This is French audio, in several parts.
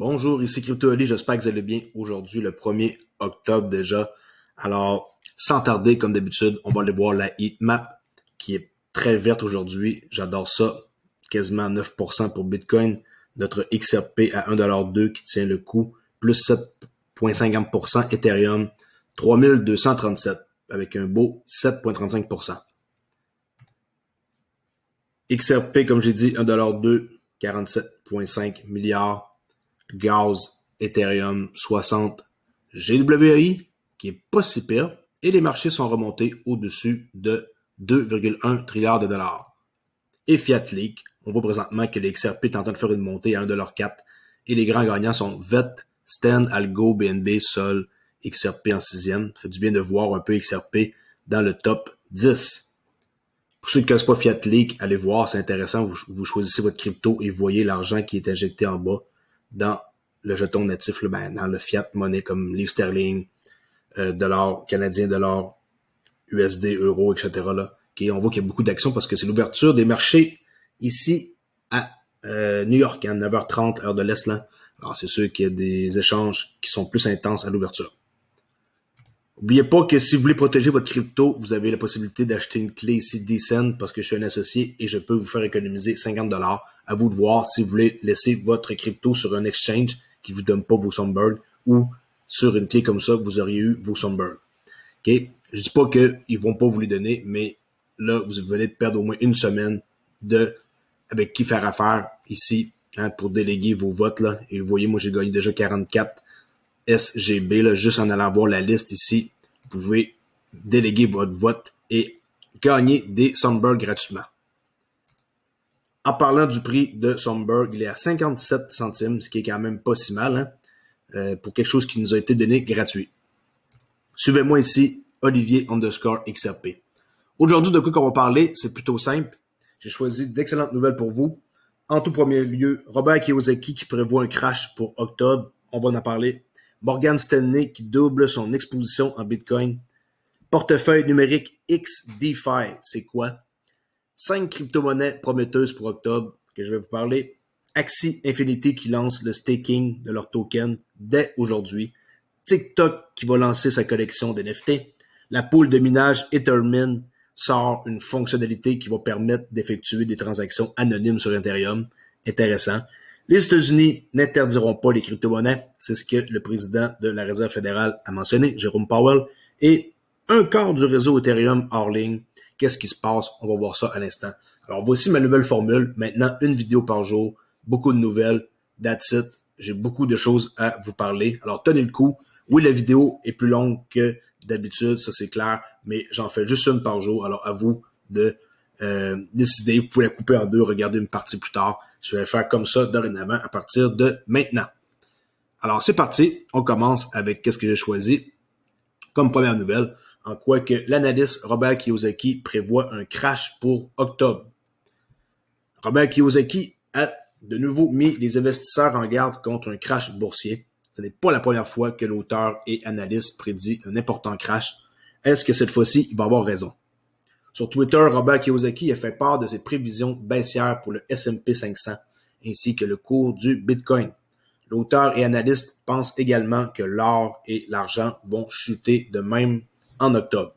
Bonjour, ici Crypto Ali, j'espère que vous allez bien aujourd'hui, le 1er octobre déjà. Alors, sans tarder, comme d'habitude, on va aller voir la heatmap qui est très verte aujourd'hui. J'adore ça, quasiment 9% pour Bitcoin. Notre XRP à 1,2$ qui tient le coup, plus 7,50%. Ethereum, 3237 avec un beau 7,35%. XRP, comme j'ai dit, 1,2$, 47,5 milliards. Gaz, Ethereum 60, GWI, qui est pas si pire, et les marchés sont remontés au-dessus de 2,1 trilliards de dollars. Et Fiat Leak, on voit présentement que les XRP est en train de faire une montée à 1,4$, et les grands gagnants sont VET, Sten, Algo, BNB, Sol, XRP en 6e. Ça fait du bien de voir un peu XRP dans le top 10. Pour ceux qui ne connaissent pas Fiat Leak, allez voir, c'est intéressant, vous choisissez votre crypto et vous voyez l'argent qui est injecté en bas dans le jeton natif, dans le fiat monnaie comme livre sterling, dollar canadien, dollar USD, euro, etc. Là. Okay, on voit qu'il y a beaucoup d'actions parce que c'est l'ouverture des marchés ici à New York, à 9h30, heure de l'Est. Là. Alors c'est sûr qu'il y a des échanges qui sont plus intenses à l'ouverture. N'oubliez pas que si vous voulez protéger votre crypto, vous avez la possibilité d'acheter une clé ici Decent parce que je suis un associé et je peux vous faire économiser 50$. À vous de voir si vous voulez laisser votre crypto sur un exchange qui vous donne pas vos Sunbird ou sur une clé comme ça que vous auriez eu vos Sunbird. Okay? Je dis pas qu'ils vont pas vous les donner, mais là, vous venez de perdre au moins une semaine avec qui faire affaire ici pour déléguer vos votes. Là. Et vous voyez, moi j'ai gagné déjà 44 SGB, là, juste en allant voir la liste ici, vous pouvez déléguer votre vote et gagner des Sunbird gratuitement. En parlant du prix de Sunbird, il est à 57 centimes, ce qui est quand même pas si mal, pour quelque chose qui nous a été donné gratuit. Suivez-moi ici, Olivier_XRP. Aujourd'hui, de quoi qu'on va parler, c'est plutôt simple. J'ai choisi d'excellentes nouvelles pour vous. En tout premier lieu, Robert Kiyosaki qui prévoit un crash pour octobre. On va en parler. Morgan Stanley qui double son exposition en Bitcoin. Portefeuille numérique XDeFi, c'est quoi? 5 crypto-monnaies prometteuses pour octobre que je vais vous parler. Axie Infinity qui lance le staking de leur token dès aujourd'hui. TikTok qui va lancer sa collection d'NFT. La pool de minage Ethermint sort une fonctionnalité qui va permettre d'effectuer des transactions anonymes sur Ethereum. Intéressant. Les États-Unis n'interdiront pas les crypto-monnaies. C'est ce que le président de la Réserve fédérale a mentionné, Jérôme Powell. Et un quart du réseau Ethereum hors ligne. Qu'est-ce qui se passe? On va voir ça à l'instant. Alors, voici ma nouvelle formule. Maintenant, une vidéo par jour. Beaucoup de nouvelles. That's it. J'ai beaucoup de choses à vous parler. Alors, tenez le coup. Oui, la vidéo est plus longue que d'habitude. Ça, c'est clair. Mais j'en fais juste une par jour. Alors, à vous de décider. Vous pouvez la couper en deux, regarder une partie plus tard. Je vais faire comme ça dorénavant à partir de maintenant. Alors, c'est parti. On commence avec qu'est-ce que j'ai choisi comme première nouvelle, en quoi que l'analyste Robert Kiyosaki prévoit un crash pour octobre. Robert Kiyosaki a de nouveau mis les investisseurs en garde contre un crash boursier. Ce n'est pas la première fois que l'auteur et analyste prédit un important crash. Est-ce que cette fois-ci, il va avoir raison? Sur Twitter, Robert Kiyosaki a fait part de ses prévisions baissières pour le S&P 500 ainsi que le cours du Bitcoin. L'auteur et analyste pense également que l'or et l'argent vont chuter de même en octobre.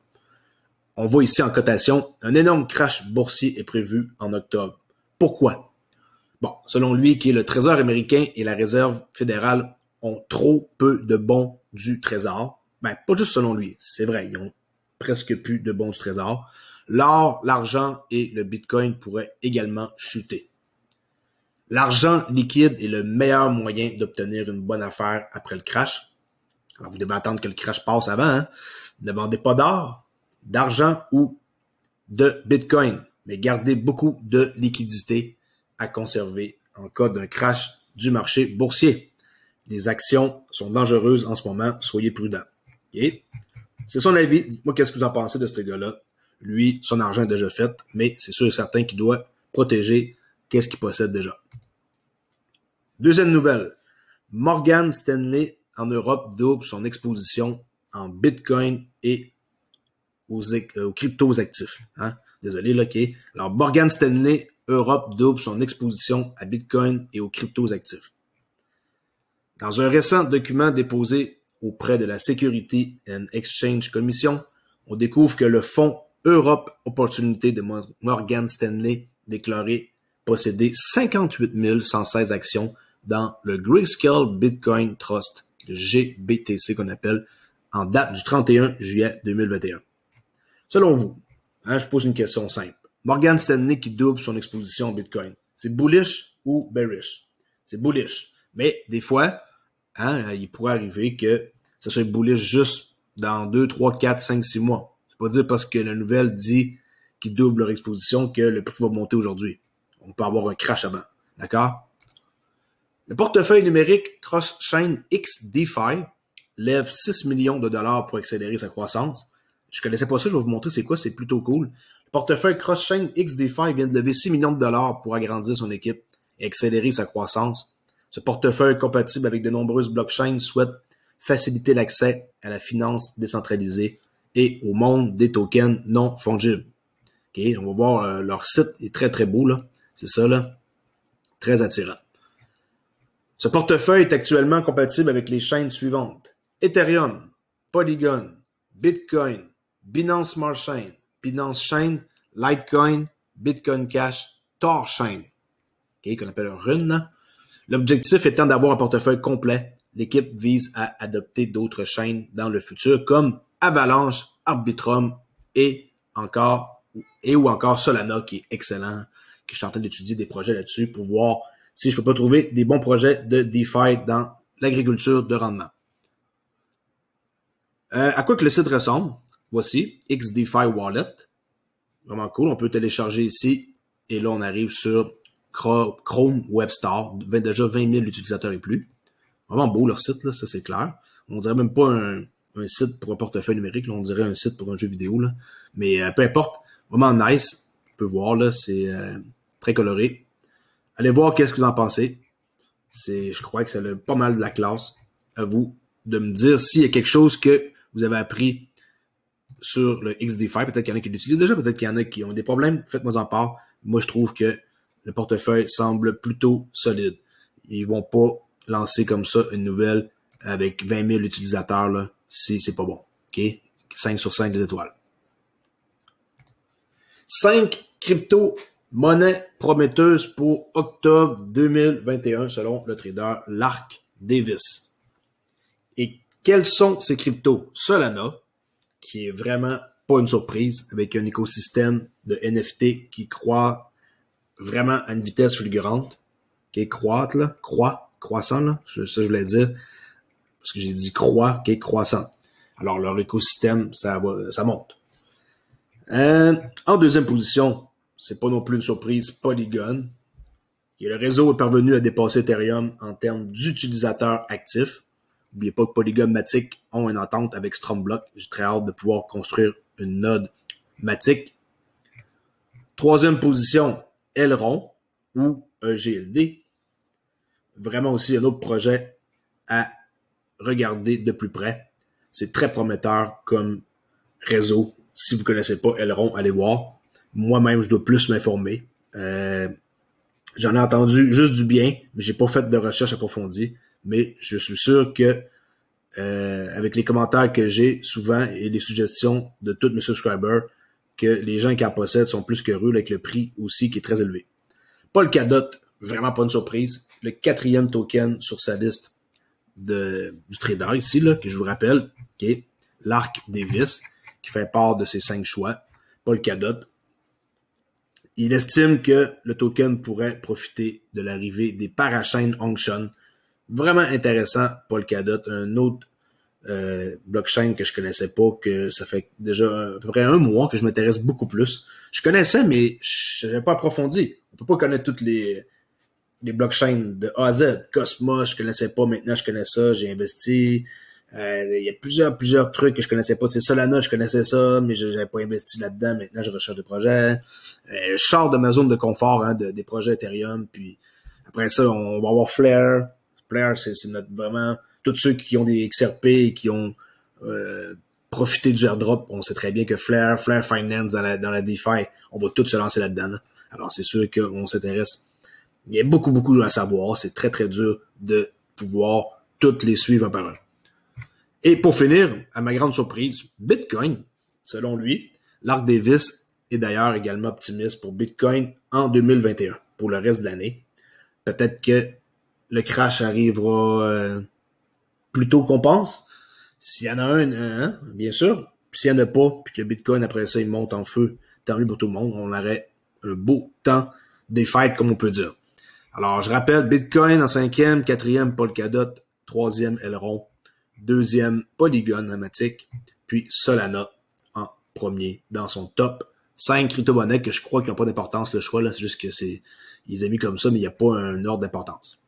On voit ici en cotation, un énorme crash boursier est prévu en octobre. Pourquoi? Bon, selon lui, qui est le Trésor américain et la Réserve fédérale ont trop peu de bons du Trésor. Ben, pas juste selon lui, c'est vrai, ils ont presque plus de bons du Trésor. L'or, l'argent et le Bitcoin pourraient également chuter. L'argent liquide est le meilleur moyen d'obtenir une bonne affaire après le crash. Alors, vous devez attendre que le crash passe avant. Ne vendez pas d'or, d'argent ou de Bitcoin, mais gardez beaucoup de liquidité à conserver en cas d'un crash du marché boursier. Les actions sont dangereuses en ce moment, soyez prudents. Okay? C'est son avis. Dites-moi qu'est-ce que vous en pensez de ce gars-là. Lui, son argent est déjà fait, mais c'est sûr et certain qu'il doit protéger qu'est-ce qu'il possède déjà. Deuxième nouvelle. Morgan Stanley en Europe double son exposition en Bitcoin et aux cryptos actifs. Désolé, là, OK. Alors, Morgan Stanley Europe double son exposition à Bitcoin et aux cryptos actifs. Dans un récent document déposé auprès de la Security and Exchange Commission, on découvre que le fonds Europe Opportunité de Morgan Stanley déclarait posséder 58 116 actions dans le Grayscale Bitcoin Trust, le GBTC qu'on appelle, en date du 31 juillet 2021. Selon vous, je pose une question simple. Morgan Stanley qui double son exposition au Bitcoin, c'est bullish ou bearish? C'est bullish. Mais des fois, il pourrait arriver que ça soit bullish juste dans 2, 3, 4, 5, 6 mois. C'est pas dire parce que la nouvelle dit qu'ils doublent leur exposition que le prix va monter aujourd'hui. On peut avoir un crash avant. D'accord? Le portefeuille numérique Cross-Chain XDeFi lève 6 millions de dollars pour accélérer sa croissance. Je connaissais pas ça, je vais vous montrer c'est quoi, c'est plutôt cool. Le portefeuille Cross-Chain XDeFi vient de lever 6 millions de dollars pour agrandir son équipe et accélérer sa croissance. Ce portefeuille compatible avec de nombreuses blockchains souhaite faciliter l'accès à la finance décentralisée et au monde des tokens non fongibles. Okay, on va voir leur site est très très beau là, c'est ça là, très attirant. Ce portefeuille est actuellement compatible avec les chaînes suivantes: Ethereum, Polygon, Bitcoin, Binance Smart Chain, Binance Chain, Litecoin, Bitcoin Cash, Torchain, okay, qu'on appelle un run. L'objectif étant d'avoir un portefeuille complet, l'équipe vise à adopter d'autres chaînes dans le futur comme Avalanche, Arbitrum et ou encore Solana qui est excellent, que je suis en train d'étudier des projets là-dessus pour voir si je peux pas trouver des bons projets de DeFi dans l'agriculture de rendement. À quoi que le site ressemble? Voici, XDeFi Wallet. Vraiment cool, on peut télécharger ici et là on arrive sur Chrome Web Store, déjà 20 000 utilisateurs et plus. Vraiment beau leur site, là, ça c'est clair. On dirait même pas un site pour un portefeuille numérique, là, on dirait un site pour un jeu vidéo. Là. Mais peu importe, vraiment nice. On peut voir, là, c'est très coloré. Allez voir qu'est-ce que vous en pensez. Je crois que ça a pas mal de la classe. À vous de me dire s'il y a quelque chose que vous avez appris sur le XDeFi. Peut-être qu'il y en a qui l'utilisent déjà, peut-être qu'il y en a qui ont des problèmes. Faites-moi en part. Moi, je trouve que le portefeuille semble plutôt solide. Ils vont pas lancer comme ça une nouvelle avec 20 000 utilisateurs là, si c'est pas bon. OK? 5 sur 5 des étoiles. 5 crypto-monnaies prometteuses pour octobre 2021 selon le trader Lark Davis. Et quels sont ces cryptos? Solana, qui est vraiment pas une surprise, avec un écosystème de NFT qui croît vraiment à une vitesse fulgurante, qui est croissant, là, ça je voulais dire, parce que j'ai dit qui est croissant. Alors leur écosystème, ça monte. En deuxième position, c'est pas non plus une surprise, Polygon. Et le réseau est parvenu à dépasser Ethereum en termes d'utilisateurs actifs. N'oubliez pas que Polygon Matic ont une entente avec Stromblock. J'ai très hâte de pouvoir construire une node Matic. Troisième position, Elrond ou EGLD. Vraiment aussi un autre projet à regarder de plus près. C'est très prometteur comme réseau. Si vous ne connaissez pas Elrond, allez voir. Moi-même, je dois plus m'informer. J'en ai entendu juste du bien, mais j'ai pas fait de recherche approfondie. Mais je suis sûr que avec les commentaires que j'ai souvent et les suggestions de tous mes subscribers, que les gens qui en possèdent sont plus qu'heureux avec le prix aussi qui est très élevé. Polkadot, vraiment pas une surprise. Le 4e token sur sa liste du trader ici, là, que je vous rappelle, qui est Lark Davis, qui fait part de ses 5 choix. Polkadot. Il estime que le token pourrait profiter de l'arrivée des parachains Hongshun. Vraiment intéressant, Polkadot. Un autre blockchain que je connaissais pas, que ça fait déjà à peu près 1 mois que je m'intéresse beaucoup plus. Je connaissais, mais je n'avais pas approfondi. On peut pas connaître toutes les blockchains de A à Z. Cosmos, je connaissais pas, maintenant je connais ça, j'ai investi. Il y a plusieurs trucs que je connaissais pas. C'est Solana, je connaissais ça, mais je n'avais pas investi là-dedans. Maintenant, je recherche des projets. Je sors de ma zone de confort, des projets Ethereum. Puis après ça, on va avoir Flare. Flare, c'est vraiment tous ceux qui ont des XRP et qui ont profité du airdrop. On sait très bien que Flare Finance dans la DeFi, on va tous se lancer là-dedans. Là. Alors, c'est sûr qu'on s'intéresse. Il y a beaucoup à savoir. C'est très, très dur de pouvoir toutes les suivre un par un. Et pour finir, à ma grande surprise, Bitcoin, selon lui, Lark Davis est d'ailleurs également optimiste pour Bitcoin en 2021, pour le reste de l'année. Peut-être que le crash arrivera plus tôt qu'on pense. S'il y en a un, bien sûr. Puis s'il n'y en a pas, puis que Bitcoin, après ça, il monte en feu, tant mieux pour tout le monde. On aurait un beau temps des fêtes, comme on peut dire. Alors, je rappelle, Bitcoin en 5e, 4e, Polkadot, 3e, Elrond, 2e, Polygon, Amatic, puis Solana en premier dans son top 5 crypto-monnaies que je crois qu'ils n'ont pas d'importance, le choix, là. C'est juste que ils ont mis comme ça, mais il n'y a pas un ordre d'importance.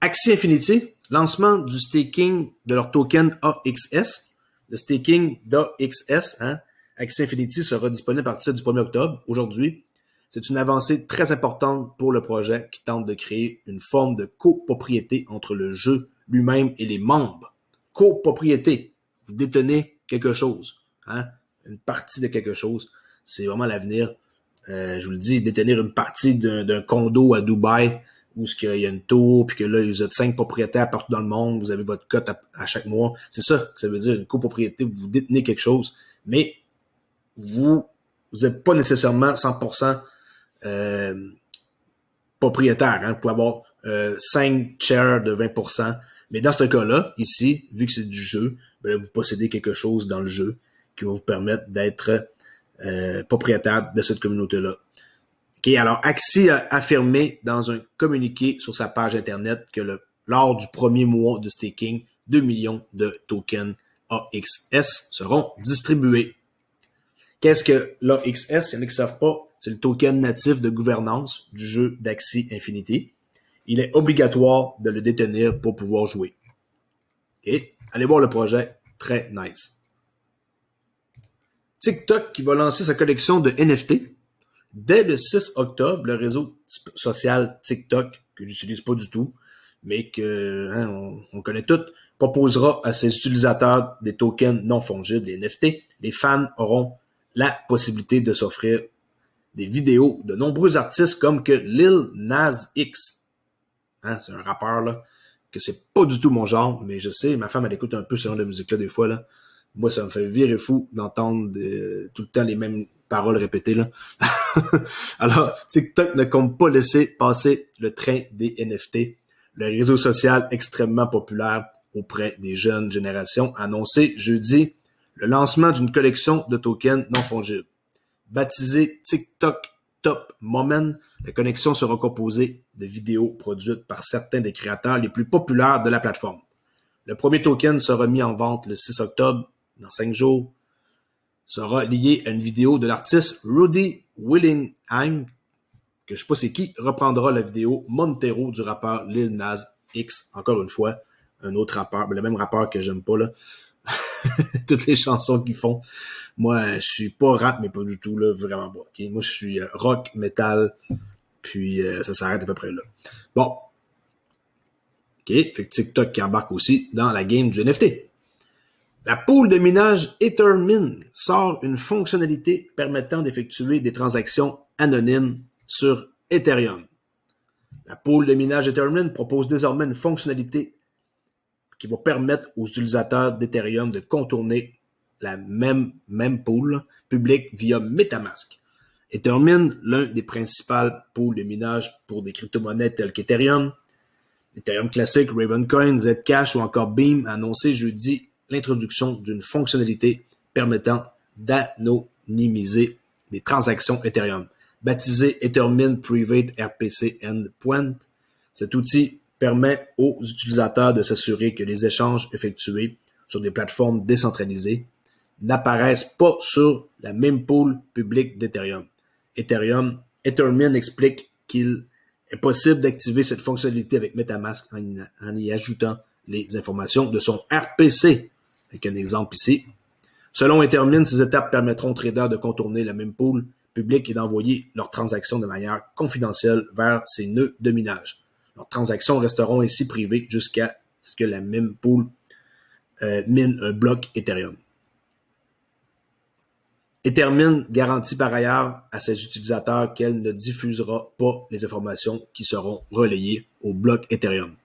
Axie Infinity, lancement du staking de leur token AXS. Le staking d'AXS, Axie Infinity sera disponible à partir du 1er octobre, aujourd'hui. C'est une avancée très importante pour le projet qui tente de créer une forme de copropriété entre le jeu lui-même et les membres. Copropriété, vous détenez quelque chose, une partie de quelque chose. C'est vraiment l'avenir. Je vous le dis, détenir une partie d'un condo à Dubaï où il y a une tour, puis que là, vous êtes 5 propriétaires partout dans le monde, vous avez votre cote à chaque mois. C'est ça que ça veut dire, une copropriété, vous détenez quelque chose, mais vous n'êtes pas nécessairement 100% propriétaire. Vous pouvez avoir 5 shares de 20%, mais dans ce cas-là, ici, vu que c'est du jeu, vous possédez quelque chose dans le jeu qui va vous permettre d'être propriétaire de cette communauté-là. Okay, alors, Axie a affirmé dans un communiqué sur sa page Internet que lors du premier mois de staking, 2 millions de tokens AXS seront distribués. Qu'est-ce que l'AXS? Il y en a qui ne savent pas. C'est le token natif de gouvernance du jeu d'Axie Infinity. Il est obligatoire de le détenir pour pouvoir jouer. Et allez voir le projet, très nice. TikTok qui va lancer sa collection de NFT. Dès le 6 octobre, le réseau social TikTok, que j'utilise pas du tout, mais que on connaît tous, proposera à ses utilisateurs des tokens non fongibles, les NFT. Les fans auront la possibilité de s'offrir des vidéos de nombreux artistes comme que Lil Nas X. C'est un rappeur là, que c'est pas du tout mon genre, mais je sais, ma femme elle écoute un peu ce genre de musique-là des fois là. Moi, ça me fait virer fou d'entendre tout le temps les mêmes paroles répétées là. Alors, TikTok ne compte pas laisser passer le train des NFT. Le réseau social extrêmement populaire auprès des jeunes générations a annoncé jeudi le lancement d'une collection de tokens non fongibles. Baptisée TikTok Top Moment, la collection sera composée de vidéos produites par certains des créateurs les plus populaires de la plateforme. Le premier token sera mis en vente le 6 octobre, dans 5 jours. Sera lié à une vidéo de l'artiste Rudy Willingham, que je sais pas c'est qui, reprendra la vidéo Montero du rappeur Lil Nas X. Encore une fois, un autre rappeur, le même rappeur que j'aime pas là. Toutes les chansons qu'ils font. Moi, je suis pas rap, mais pas du tout là, vraiment pas. Okay? Moi, je suis rock, metal, puis ça s'arrête à peu près là. Bon. OK, fait que TikTok qui embarque aussi dans la game du NFT. La pool de minage Ethermin sort une fonctionnalité permettant d'effectuer des transactions anonymes sur Ethereum. La pool de minage Ethermin propose désormais une fonctionnalité qui va permettre aux utilisateurs d'Ethereum de contourner la même pool publique via MetaMask. Ethermin, l'un des principaux pools de minage pour des crypto-monnaies telles qu'Ethereum, Ethereum classique, Ravencoin, Zcash ou encore Beam, a annoncé jeudi l'introduction d'une fonctionnalité permettant d'anonymiser des transactions Ethereum. Baptisé Ethermin Private RPC Endpoint, cet outil permet aux utilisateurs de s'assurer que les échanges effectués sur des plateformes décentralisées n'apparaissent pas sur la même pool publique d'Ethereum. Ethermin explique qu'il est possible d'activer cette fonctionnalité avec MetaMask en y ajoutant les informations de son RPC. Avec un exemple ici. Selon Ethermin, ces étapes permettront aux traders de contourner la même pool publique et d'envoyer leurs transactions de manière confidentielle vers ces nœuds de minage. Leurs transactions resteront ainsi privées jusqu'à ce que la même pool mine un bloc Ethereum. Ethermin garantit par ailleurs à ses utilisateurs qu'elle ne diffusera pas les informations qui seront relayées au bloc Ethereum.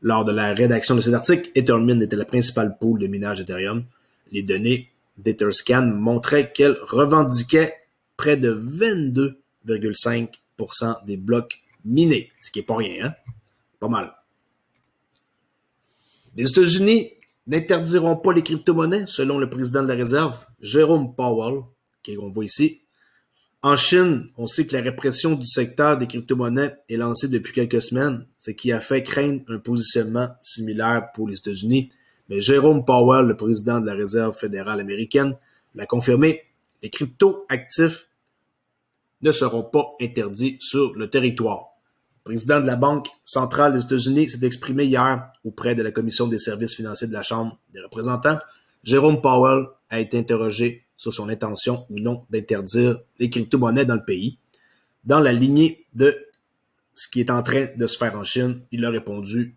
Lors de la rédaction de cet article, Ethermine était la principale pool de minage d'Ethereum. Les données d'Etherscan montraient qu'elle revendiquait près de 22,5% des blocs minés, ce qui est pas rien, hein? Pas mal. Les États-Unis n'interdiront pas les crypto-monnaies, selon le président de la Réserve, Jérôme Powell, qu'on voit ici. En Chine, on sait que la répression du secteur des crypto-monnaies est lancée depuis quelques semaines, ce qui a fait craindre un positionnement similaire pour les États-Unis. Mais Jérôme Powell, le président de la Réserve fédérale américaine, l'a confirmé, les crypto-actifs ne seront pas interdits sur le territoire. Le président de la Banque centrale des États-Unis s'est exprimé hier auprès de la Commission des services financiers de la Chambre des représentants. Jérôme Powell a été interrogé sur son intention ou non d'interdire les crypto-monnaies dans le pays. Dans la lignée de ce qui est en train de se faire en Chine, il a répondu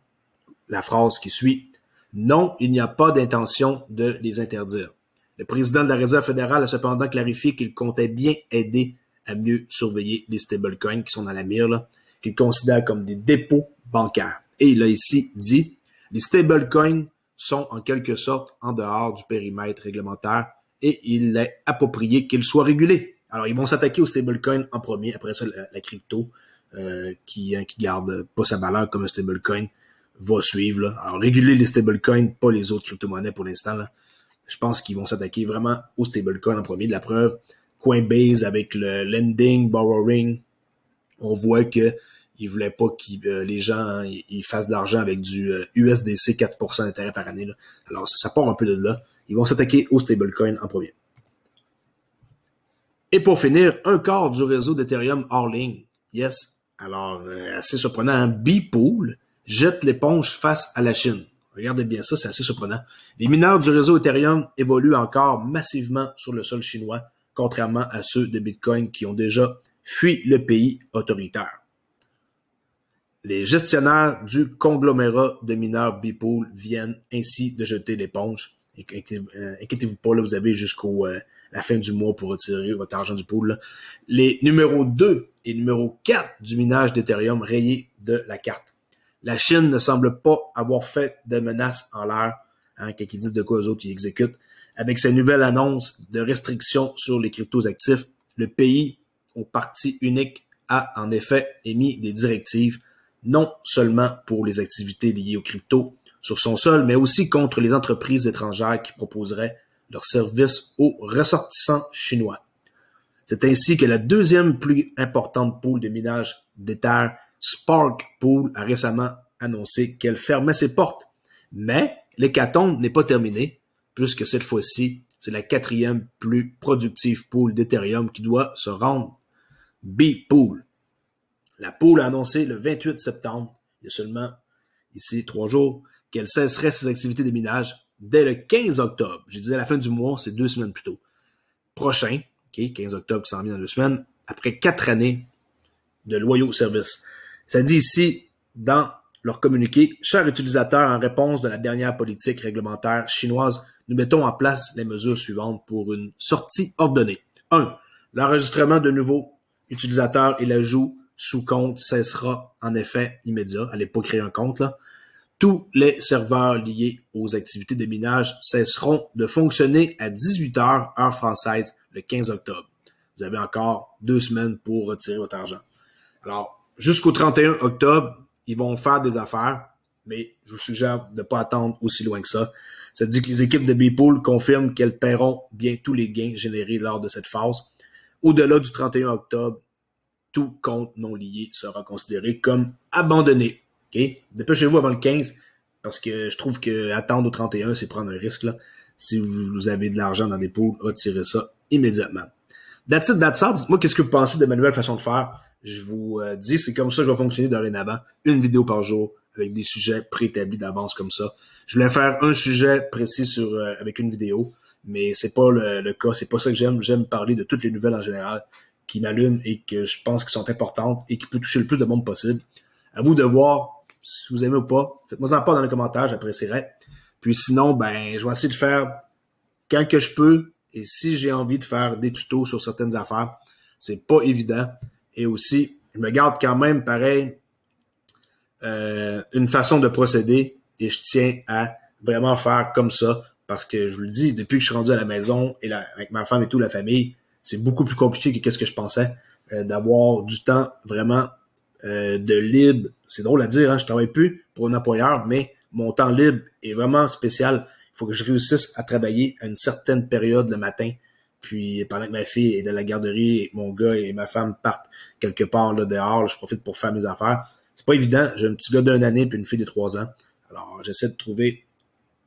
la phrase qui suit « Non, il n'y a pas d'intention de les interdire ». Le président de la Réserve fédérale a cependant clarifié qu'il comptait bien aider à mieux surveiller les stablecoins qui sont dans la mire, là, qu'il considère comme des dépôts bancaires. Et il a ici dit « Les stablecoins sont en quelque sorte en dehors du périmètre réglementaire et il est approprié qu'ils soient régulés. » Alors, ils vont s'attaquer aux stablecoins en premier, après ça, la crypto, qui garde pas sa valeur comme un stablecoin, va suivre. Là. Alors, réguler les stablecoins, pas les autres crypto-monnaies pour l'instant. Là. Je pense qu'ils vont s'attaquer vraiment aux stablecoins en premier. De la preuve, Coinbase avec le lending, borrowing, on voit que ils voulaient pas que les gens ils fassent de l'argent avec du USDC 4% d'intérêt par année. Là. Alors, ça part un peu de là. Ils vont s'attaquer aux stablecoins en premier. Et pour finir, un quart du réseau d'Ethereum hors ligne. Yes. Alors, assez surprenant, hein? Beepool jette l'éponge face à la Chine. Regardez bien ça, c'est assez surprenant. Les mineurs du réseau Ethereum évoluent encore massivement sur le sol chinois, contrairement à ceux de Bitcoin qui ont déjà fui le pays autoritaire. Les gestionnaires du conglomérat de mineurs Beepool viennent ainsi de jeter l'éponge. Inquiétez-vous pas, là, vous avez jusqu'au la fin du mois pour retirer votre argent du pool. Là. Les numéros 2 et numéro 4 du minage d'Ethereum rayés de la carte. La Chine ne semble pas avoir fait de menaces en l'air, hein, quand ils disent de quoi eux autres ils exécutent. Avec sa nouvelle annonce de restrictions sur les cryptos actifs, le pays, au parti unique, a en effet émis des directives non seulement pour les activités liées aux cryptos sur son sol, mais aussi contre les entreprises étrangères qui proposeraient leurs services aux ressortissants chinois. C'est ainsi que la deuxième plus importante pool de minage d'Ether, Spark Pool, a récemment annoncé qu'elle fermait ses portes. Mais l'hécatombe n'est pas terminée, puisque cette fois-ci, c'est la quatrième plus productive pool d'Ethereum qui doit se rendre. Beepool. La pool a annoncé le 28 septembre, il y a seulement ici 3 jours, qu'elle cesserait ses activités de minage dès le 15 octobre. Je disais à la fin du mois, c'est 2 semaines plus tôt. Prochain, okay, 15 octobre qui s'en vient dans 2 semaines, après 4 années de loyaux services. Ça dit ici, dans leur communiqué, chers utilisateurs, en réponse de la dernière politique réglementaire chinoise, nous mettons en place les mesures suivantes pour une sortie ordonnée. 1. L'enregistrement de nouveaux utilisateurs et l'ajout sous compte cessera en effet immédiat. Allez pas créer un compte, là. Tous les serveurs liés aux activités de minage cesseront de fonctionner à 18h, heure française, le 15 octobre. Vous avez encore 2 semaines pour retirer votre argent. Alors, jusqu'au 31 octobre, ils vont faire des affaires, mais je vous suggère de ne pas attendre aussi loin que ça. Ça dit que les équipes de Beepool confirment qu'elles paieront bien tous les gains générés lors de cette phase. Au-delà du 31 octobre, tout compte non lié sera considéré comme abandonné. Okay? Dépêchez-vous avant le 15, parce que je trouve que attendre au 31, c'est prendre un risque. Là. Si vous avez de l'argent dans des pools, retirez ça immédiatement. That's it, that's all. Dites-moi qu'est-ce que vous pensez de ma nouvelle façon de faire. Je vous dis, c'est comme ça que je vais fonctionner dorénavant. Une vidéo par jour, avec des sujets préétablis d'avance comme ça. Je voulais faire un sujet précis avec une vidéo, mais c'est pas le cas. C'est pas ça que j'aime. J'aime parler de toutes les nouvelles en général qui m'allument et que je pense qui sont importantes et qui peuvent toucher le plus de monde possible. À vous de voir si vous aimez ou pas. Faites-moi en part dans les commentaires, j'apprécierais. Puis sinon, ben, je vais essayer de faire quand que je peux. Et si j'ai envie de faire des tutos sur certaines affaires, c'est pas évident. Et aussi, je me garde quand même pareil une façon de procéder et je tiens à vraiment faire comme ça parce que je vous le dis, depuis que je suis rendu à la maison et avec ma femme et tout, la famille, c'est beaucoup plus compliqué que qu'est-ce que je pensais d'avoir du temps vraiment de libre. C'est drôle à dire, hein, je travaille plus pour un employeur, mais mon temps libre est vraiment spécial. Il faut que je réussisse à travailler à une certaine période le matin. Puis pendant que ma fille est dans la garderie et mon gars et ma femme partent quelque part là dehors, là, je profite pour faire mes affaires. C'est pas évident. J'ai un petit gars d'1 année puis une fille de 3 ans. Alors, j'essaie de trouver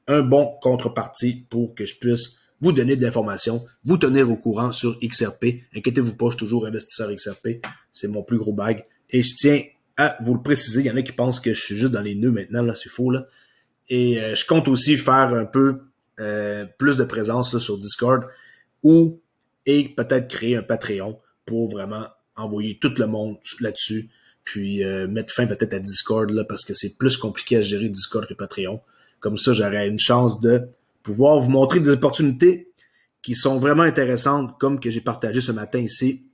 un bon contrepartie pour que je puisse vous donner de l'information, vous tenir au courant sur XRP. Inquiétez-vous pas, je suis toujours investisseur XRP. C'est mon plus gros bag. Et je tiens à vous le préciser. Il y en a qui pensent que je suis juste dans les nœuds maintenant, là, c'est faux, là. Et je compte aussi faire un peu plus de présence là, sur Discord et peut-être créer un Patreon pour vraiment envoyer tout le monde là-dessus, puis mettre fin peut-être à Discord là, parce que c'est plus compliqué à gérer Discord que Patreon. Comme ça, j'aurais une chance de pouvoir vous montrer des opportunités qui sont vraiment intéressantes, comme que j'ai partagé ce matin ici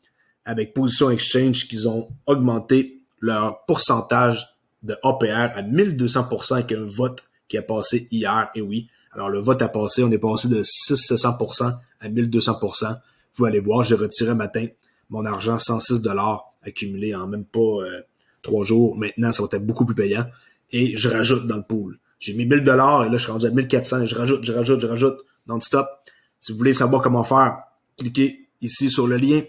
avec Position Exchange, qu'ils ont augmenté leur pourcentage de APR à 1200% avec un vote qui a passé hier. Et oui, alors le vote a passé, on est passé de 600% à 1200%. Vous pouvez aller voir, j'ai retiré matin mon argent, 106 $ accumulé en même pas 3 jours. Maintenant, ça va être beaucoup plus payant. Et je rajoute dans le pool. J'ai mis 1000 $ et là, je suis rendu à 1400 et je rajoute non-stop. Si vous voulez savoir comment faire, cliquez ici sur le lien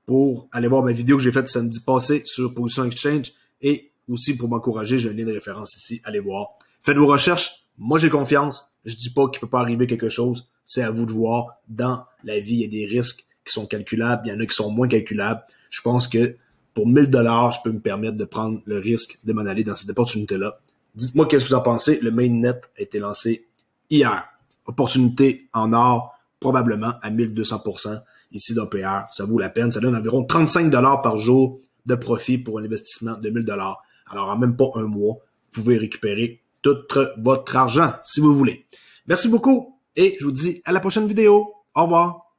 pour aller voir ma vidéo que j'ai faite samedi passé sur Position Exchange et aussi pour m'encourager, j'ai un lien de référence ici, allez voir. Faites vos recherches, moi j'ai confiance, je dis pas qu'il peut pas arriver quelque chose, c'est à vous de voir. Dans la vie, il y a des risques qui sont calculables, il y en a qui sont moins calculables. Je pense que pour 1000 $, je peux me permettre de prendre le risque de m'en aller dans cette opportunité-là. Dites-moi qu'est-ce que vous en pensez. Le mainnet a été lancé hier. Opportunité en or, probablement à 1200% ici d'APR. Ça vaut la peine. Ça donne environ 35 $ par jour de profit pour un investissement de 1000 $. Alors, en même pas un mois, vous pouvez récupérer tout votre argent si vous voulez. Merci beaucoup et je vous dis à la prochaine vidéo. Au revoir.